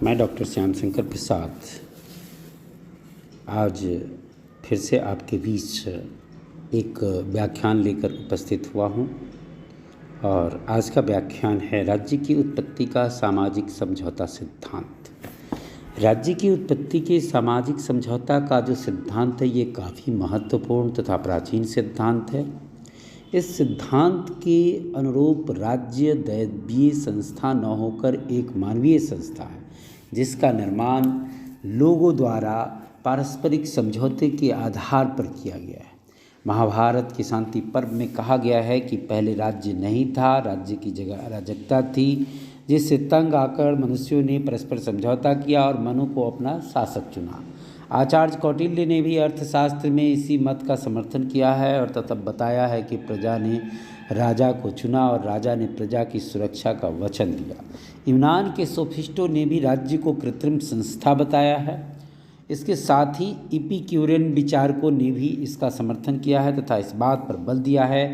मैं डॉक्टर श्याम शंकर प्रसाद आज फिर से आपके बीच एक व्याख्यान लेकर उपस्थित हुआ हूँ और आज का व्याख्यान है राज्य की उत्पत्ति का सामाजिक समझौता सिद्धांत। राज्य की उत्पत्ति के सामाजिक समझौता का जो सिद्धांत है ये काफ़ी महत्वपूर्ण तथा प्राचीन सिद्धांत है। इस सिद्धांत के अनुरूप राज्य दैवीय संस्था न होकर एक मानवीय संस्था है जिसका निर्माण लोगों द्वारा पारस्परिक समझौते के आधार पर किया गया है। महाभारत के शांति पर्व में कहा गया है कि पहले राज्य नहीं था, राज्य की जगह अराजकता थी, जिससे तंग आकर मनुष्यों ने परस्पर समझौता किया और मनु को अपना शासक चुना। आचार्य कौटिल्य ने भी अर्थशास्त्र में इसी मत का समर्थन किया है और तब बताया है कि प्रजा ने राजा को चुना और राजा ने प्रजा की सुरक्षा का वचन दिया। यूनान के सोफिस्टों ने भी राज्य को कृत्रिम संस्था बताया है। इसके साथ ही इपिक्यूरियन विचारकों ने भी इसका समर्थन किया है तथा इस बात पर बल दिया है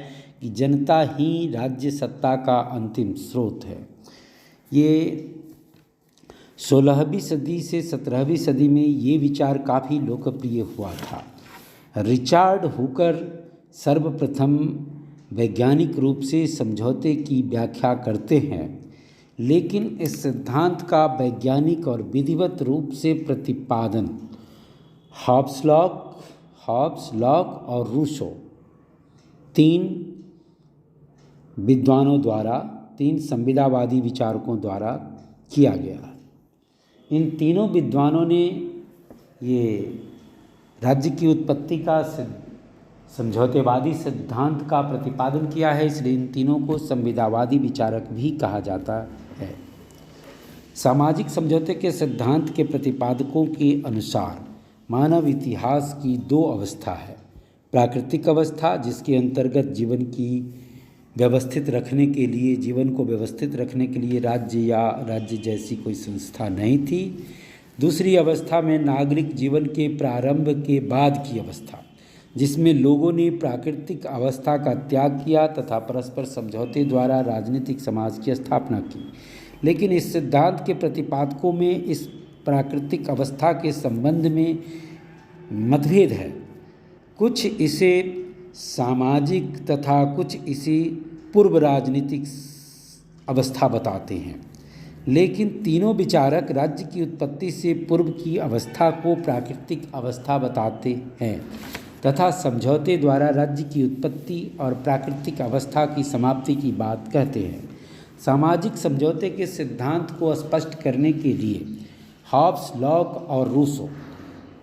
कि जनता ही राज्य सत्ता का अंतिम स्रोत है। ये 16वीं सदी से 17वीं सदी में ये विचार काफ़ी लोकप्रिय हुआ था। रिचर्ड हुकर सर्वप्रथम वैज्ञानिक रूप से समझौते की व्याख्या करते हैं, लेकिन इस सिद्धांत का वैज्ञानिक और विधिवत रूप से प्रतिपादन हॉब्स लॉक और रूसो तीन संविदावादी विचारकों द्वारा किया गया। इन तीनों विद्वानों ने ये राज्य की उत्पत्ति का समझौतेवादी सिद्धांत का प्रतिपादन किया है, इसलिए इन तीनों को संविदावादी विचारक भी कहा जाता है। सामाजिक समझौते के सिद्धांत के प्रतिपादकों के अनुसार मानव इतिहास की दो अवस्था है। प्राकृतिक अवस्था, जिसके अंतर्गत जीवन को व्यवस्थित रखने के लिए राज्य या राज्य जैसी कोई संस्था नहीं थी। दूसरी अवस्था में नागरिक जीवन के प्रारंभ के बाद की अवस्था, जिसमें लोगों ने प्राकृतिक अवस्था का त्याग किया तथा परस्पर समझौते द्वारा राजनीतिक समाज की स्थापना की। लेकिन इस सिद्धांत के प्रतिपादकों में इस प्राकृतिक अवस्था के संबंध में मतभेद है। कुछ इसे सामाजिक तथा कुछ इसे पूर्व राजनीतिक अवस्था बताते हैं, लेकिन तीनों विचारक राज्य की उत्पत्ति से पूर्व की अवस्था को प्राकृतिक अवस्था बताते हैं तथा समझौते द्वारा राज्य की उत्पत्ति और प्राकृतिक अवस्था की समाप्ति की बात कहते हैं। सामाजिक समझौते के सिद्धांत को स्पष्ट करने के लिए हॉब्स, लॉक और रूसो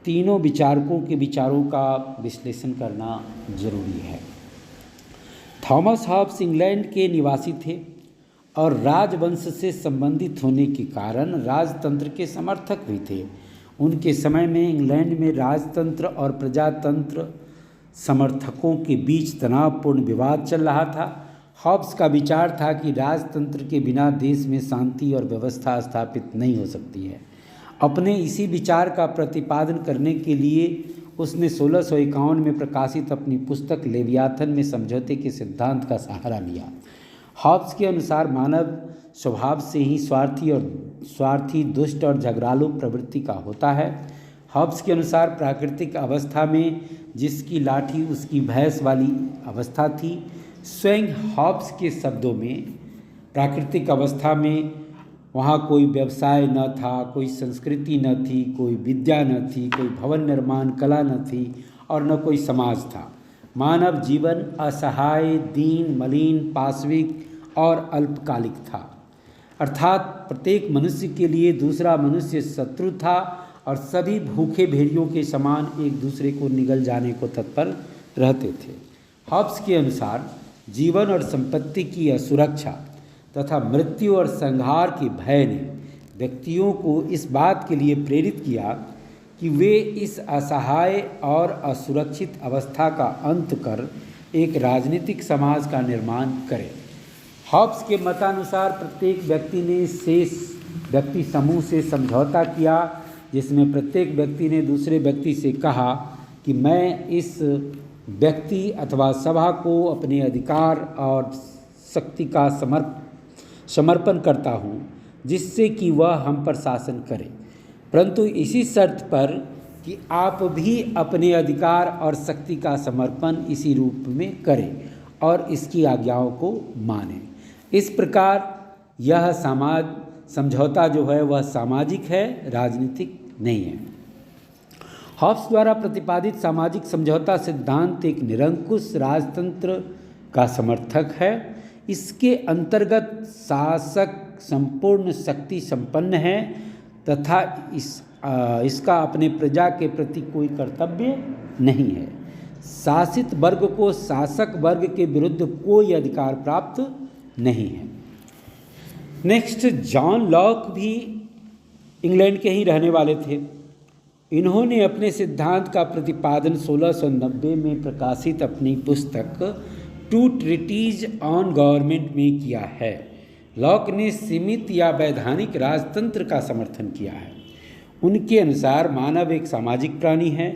तीनों विचारकों के विचारों का विश्लेषण करना जरूरी है। थॉमस हॉब्स इंग्लैंड के निवासी थे और राजवंश से संबंधित होने के कारण राजतंत्र के समर्थक भी थे। उनके समय में इंग्लैंड में राजतंत्र और प्रजातंत्र समर्थकों के बीच तनावपूर्ण विवाद चल रहा था। हॉब्स का विचार था कि राजतंत्र के बिना देश में शांति और व्यवस्था स्थापित नहीं हो सकती है। अपने इसी विचार का प्रतिपादन करने के लिए उसने 1651 में प्रकाशित अपनी पुस्तक लेवियाथन में समझौते के सिद्धांत का सहारा लिया। हॉब्स के अनुसार मानव स्वभाव से ही स्वार्थी, दुष्ट और झगड़ालू प्रवृत्ति का होता है। हॉब्स के अनुसार प्राकृतिक अवस्था में जिसकी लाठी उसकी भैंस वाली अवस्था थी। स्वयं हॉब्स के शब्दों में प्राकृतिक अवस्था में वहाँ कोई व्यवसाय न था, कोई संस्कृति न थी, कोई विद्या न थी, कोई भवन निर्माण कला न थी और न कोई समाज था। मानव जीवन असहाय, दीन, मलिन, पाशविक और अल्पकालिक था, अर्थात प्रत्येक मनुष्य के लिए दूसरा मनुष्य शत्रु था और सभी भूखे भेड़ियों के समान एक दूसरे को निगल जाने को तत्पर रहते थे। हॉब्स के अनुसार जीवन और संपत्ति की असुरक्षा तथा मृत्यु और संहार के भय ने व्यक्तियों को इस बात के लिए प्रेरित किया कि वे इस असहाय और असुरक्षित अवस्था का अंत कर एक राजनीतिक समाज का निर्माण करें। हॉब्स के मतानुसार प्रत्येक व्यक्ति ने शेष व्यक्ति समूह से समझौता किया, जिसमें प्रत्येक व्यक्ति ने दूसरे व्यक्ति से कहा कि मैं इस व्यक्ति अथवा सभा को अपने अधिकार और शक्ति का समर्पण करता हूँ, जिससे कि वह हम पर शासन करे, परंतु इसी शर्त पर कि आप भी अपने अधिकार और शक्ति का समर्पण इसी रूप में करें और इसकी आज्ञाओं को मानें। इस प्रकार यह समझौता जो है वह सामाजिक है, राजनीतिक नहीं है। हॉब्स द्वारा प्रतिपादित सामाजिक समझौता सिद्धांत एक निरंकुश राजतंत्र का समर्थक है। इसके अंतर्गत शासक संपूर्ण शक्ति संपन्न है तथा इसका अपने प्रजा के प्रति कोई कर्तव्य नहीं है। शासित वर्ग को शासक वर्ग के विरुद्ध कोई अधिकार प्राप्त नहीं है। नेक्स्ट, जॉन लॉक भी इंग्लैंड के ही रहने वाले थे। इन्होंने अपने सिद्धांत का प्रतिपादन 1690 में प्रकाशित अपनी पुस्तक टू ट्रिटीज ऑन गवर्नमेंट में किया है। लॉक ने सीमित या वैधानिक राजतंत्र का समर्थन किया है। उनके अनुसार मानव एक सामाजिक प्राणी है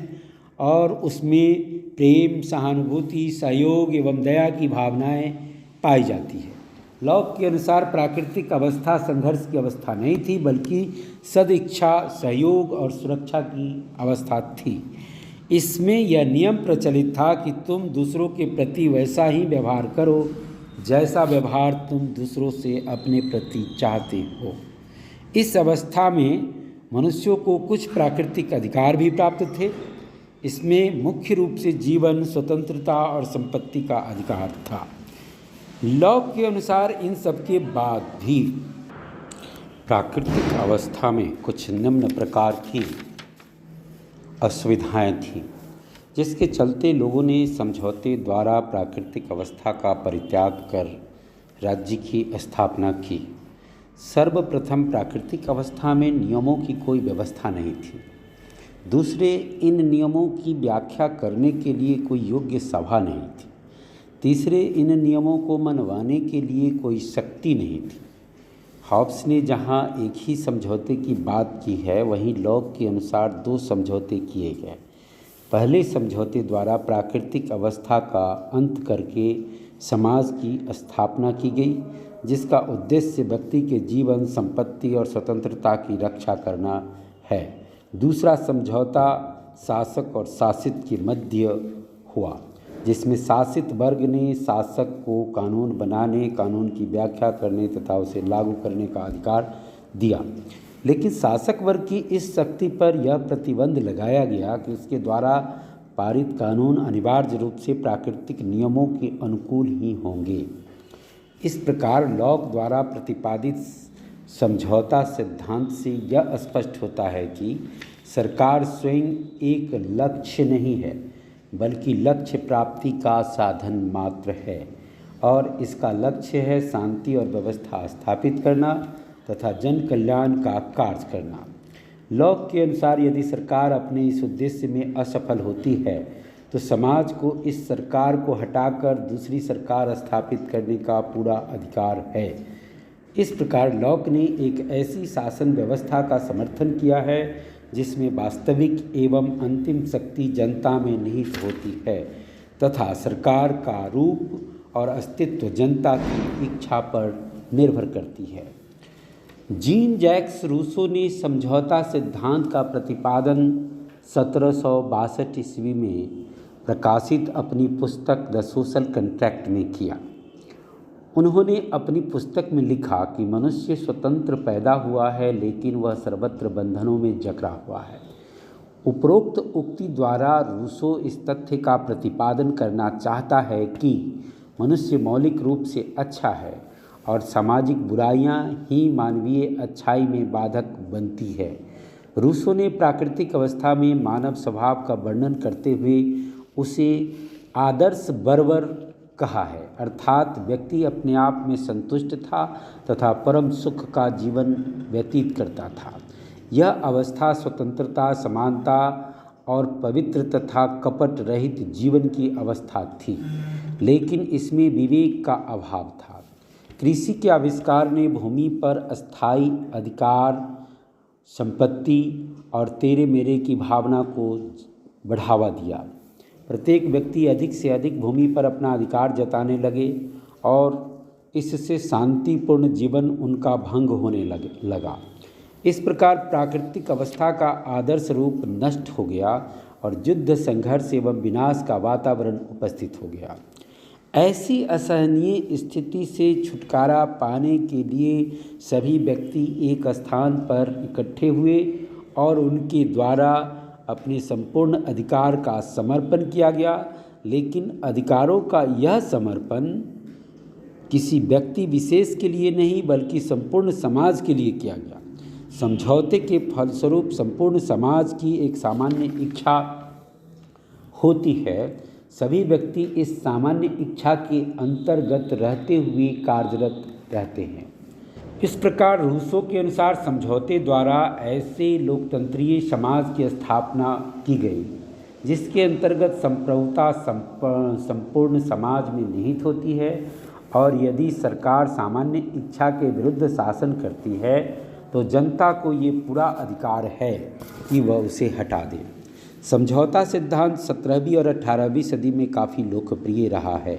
और उसमें प्रेम, सहानुभूति, सहयोग एवं दया की भावनाएं पाई जाती है। लॉक के अनुसार प्राकृतिक अवस्था संघर्ष की अवस्था नहीं थी, बल्कि सदिच्छा, सहयोग और सुरक्षा की अवस्था थी। इसमें यह नियम प्रचलित था कि तुम दूसरों के प्रति वैसा ही व्यवहार करो जैसा व्यवहार तुम दूसरों से अपने प्रति चाहते हो। इस अवस्था में मनुष्यों को कुछ प्राकृतिक अधिकार भी प्राप्त थे। इसमें मुख्य रूप से जीवन, स्वतंत्रता और संपत्ति का अधिकार था। लॉक के अनुसार इन सब के बाद भी प्राकृतिक अवस्था में कुछ निम्न प्रकार की असुविधाएं थीं, जिसके चलते लोगों ने समझौते द्वारा प्राकृतिक अवस्था का परित्याग कर राज्य की स्थापना की। सर्वप्रथम प्राकृतिक अवस्था में नियमों की कोई व्यवस्था नहीं थी। दूसरे, इन नियमों की व्याख्या करने के लिए कोई योग्य सभा नहीं थी। तीसरे, इन नियमों को मनवाने के लिए कोई शक्ति नहीं थी। हॉब्स ने जहां एक ही समझौते की बात की है, वहीं लॉक के अनुसार दो समझौते किए गए। पहले समझौते द्वारा प्राकृतिक अवस्था का अंत करके समाज की स्थापना की गई, जिसका उद्देश्य व्यक्ति के जीवन, संपत्ति और स्वतंत्रता की रक्षा करना है। दूसरा समझौता शासक और शासित के मध्य हुआ, जिसमें शासित वर्ग ने शासक को कानून बनाने, कानून की व्याख्या करने तथा उसे लागू करने का अधिकार दिया। लेकिन शासक वर्ग की इस शक्ति पर यह प्रतिबंध लगाया गया कि उसके द्वारा पारित कानून अनिवार्य रूप से प्राकृतिक नियमों के अनुकूल ही होंगे। इस प्रकार लॉक द्वारा प्रतिपादित समझौता सिद्धांत से यह स्पष्ट होता है कि सरकार स्वयं एक लक्ष्य नहीं है, बल्कि लक्ष्य प्राप्ति का साधन मात्र है, और इसका लक्ष्य है शांति और व्यवस्था स्थापित करना तथा जन कल्याण का कार्य करना। लॉक के अनुसार यदि सरकार अपने इस उद्देश्य में असफल होती है तो समाज को इस सरकार को हटाकर दूसरी सरकार स्थापित करने का पूरा अधिकार है। इस प्रकार लॉक ने एक ऐसी शासन व्यवस्था का समर्थन किया है जिसमें वास्तविक एवं अंतिम शक्ति जनता में निहित होती है तथा सरकार का रूप और अस्तित्व जनता की इच्छा पर निर्भर करती है। जीन जैक्स रूसो ने समझौता सिद्धांत का प्रतिपादन 1762 ईस्वी में प्रकाशित अपनी पुस्तक द सोशल कॉन्ट्रैक्ट में किया। उन्होंने अपनी पुस्तक में लिखा कि मनुष्य स्वतंत्र पैदा हुआ है, लेकिन वह सर्वत्र बंधनों में जकड़ा हुआ है। उपरोक्त उक्ति द्वारा रूसो इस तथ्य का प्रतिपादन करना चाहता है कि मनुष्य मौलिक रूप से अच्छा है और सामाजिक बुराइयां ही मानवीय अच्छाई में बाधक बनती है। रूसो ने प्राकृतिक अवस्था में मानव स्वभाव का वर्णन करते हुए उसे आदर्श बर्बर कहा है, अर्थात व्यक्ति अपने आप में संतुष्ट था तथा परम सुख का जीवन व्यतीत करता था। यह अवस्था स्वतंत्रता, समानता और पवित्र तथा कपट रहित जीवन की अवस्था थी, लेकिन इसमें विवेक का अभाव था। कृषि के आविष्कार ने भूमि पर अस्थायी अधिकार, संपत्ति और तेरे मेरे की भावना को बढ़ावा दिया। प्रत्येक व्यक्ति अधिक से अधिक भूमि पर अपना अधिकार जताने लगे और इससे शांतिपूर्ण जीवन उनका भंग होने लगा। इस प्रकार प्राकृतिक अवस्था का आदर्श रूप नष्ट हो गया और युद्ध, संघर्ष एवं विनाश का वातावरण उपस्थित हो गया। ऐसी असहनीय स्थिति से छुटकारा पाने के लिए सभी व्यक्ति एक स्थान पर इकट्ठे हुए और उनके द्वारा अपने संपूर्ण अधिकार का समर्पण किया गया। लेकिन अधिकारों का यह समर्पण किसी व्यक्ति विशेष के लिए नहीं बल्कि संपूर्ण समाज के लिए किया गया। समझौते के फलस्वरूप संपूर्ण समाज की एक सामान्य इच्छा होती है। सभी व्यक्ति इस सामान्य इच्छा के अंतर्गत रहते हुए कार्यरत रहते हैं। इस प्रकार रूसो के अनुसार समझौते द्वारा ऐसे लोकतंत्रीय समाज की स्थापना की गई जिसके अंतर्गत संप्रभुता संपूर्ण समाज में निहित होती है और यदि सरकार सामान्य इच्छा के विरुद्ध शासन करती है तो जनता को ये पूरा अधिकार है कि वह उसे हटा दे। समझौता सिद्धांत 17वीं और 18वीं सदी में काफ़ी लोकप्रिय रहा है।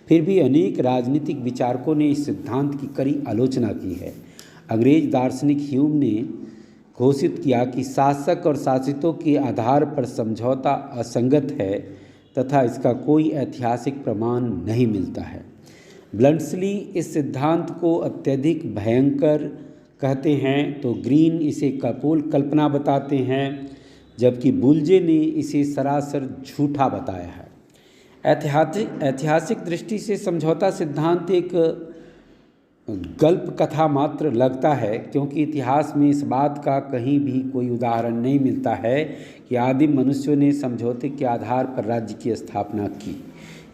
फिर भी अनेक राजनीतिक विचारकों ने इस सिद्धांत की कड़ी आलोचना की है। अंग्रेज दार्शनिक ह्यूम ने घोषित किया कि शासक और शासितों के आधार पर समझौता असंगत है तथा इसका कोई ऐतिहासिक प्रमाण नहीं मिलता है। ब्लंट्सली इस सिद्धांत को अत्यधिक भयंकर कहते हैं तो ग्रीन इसे कपोल कल्पना बताते हैं, जबकि बुल्जे ने इसे सरासर झूठा बताया है। ऐतिहासिक दृष्टि से समझौता सिद्धांत एक गल्प कथा मात्र लगता है, क्योंकि इतिहास में इस बात का कहीं भी कोई उदाहरण नहीं मिलता है कि आदिम मनुष्यों ने समझौते के आधार पर राज्य की स्थापना की।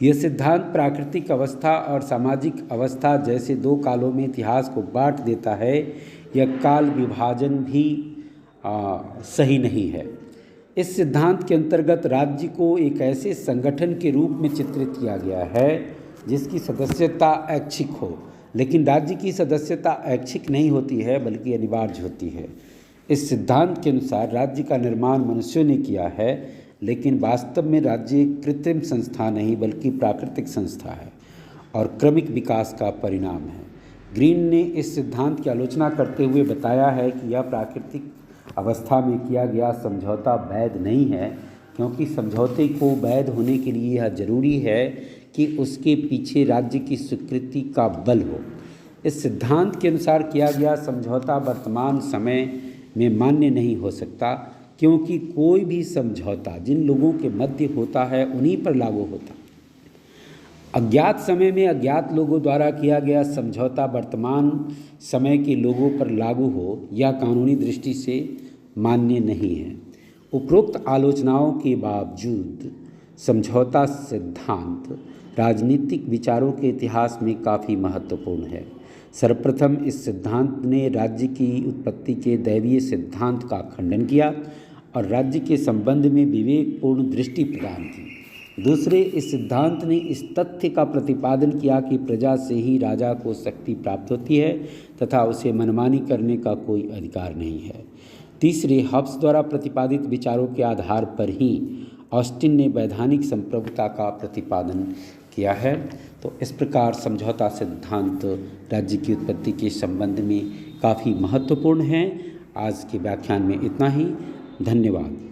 यह सिद्धांत प्राकृतिक अवस्था और सामाजिक अवस्था जैसे दो कालों में इतिहास को बांट देता है। यह काल विभाजन भी सही नहीं है। इस सिद्धांत के अंतर्गत राज्य को एक ऐसे संगठन के रूप में चित्रित किया गया है जिसकी सदस्यता ऐच्छिक हो, लेकिन राज्य की सदस्यता ऐच्छिक नहीं होती है बल्कि अनिवार्य होती है। इस सिद्धांत के अनुसार राज्य का निर्माण मनुष्यों ने किया है, लेकिन वास्तव में राज्य एक कृत्रिम संस्था नहीं बल्कि प्राकृतिक संस्था है और क्रमिक विकास का परिणाम है। ग्रीन ने इस सिद्धांत की आलोचना करते हुए बताया है कि यह प्राकृतिक अवस्था में किया गया समझौता वैध नहीं है, क्योंकि समझौते को वैध होने के लिए यह जरूरी है कि उसके पीछे राज्य की स्वीकृति का बल हो। इस सिद्धांत के अनुसार किया गया समझौता वर्तमान समय में मान्य नहीं हो सकता, क्योंकि कोई भी समझौता जिन लोगों के मध्य होता है उन्हीं पर लागू होता है। अज्ञात समय में अज्ञात लोगों द्वारा किया गया समझौता वर्तमान समय के लोगों पर लागू हो यह कानूनी दृष्टि से मान्य नहीं है। उपरोक्त आलोचनाओं के बावजूद समझौता सिद्धांत राजनीतिक विचारों के इतिहास में काफ़ी महत्वपूर्ण है। सर्वप्रथम इस सिद्धांत ने राज्य की उत्पत्ति के दैवीय सिद्धांत का खंडन किया और राज्य के संबंध में विवेकपूर्ण दृष्टि प्रदान की। दूसरे, इस सिद्धांत ने इस तथ्य का प्रतिपादन किया कि प्रजा से ही राजा को शक्ति प्राप्त होती है तथा उसे मनमानी करने का कोई अधिकार नहीं है। तीसरे, हब्स द्वारा प्रतिपादित विचारों के आधार पर ही ऑस्टिन ने वैधानिक संप्रभुता का प्रतिपादन किया है। तो इस प्रकार समझौता सिद्धांत राज्य की उत्पत्ति के संबंध में काफ़ी महत्वपूर्ण है। आज के व्याख्यान में इतना ही। धन्यवाद।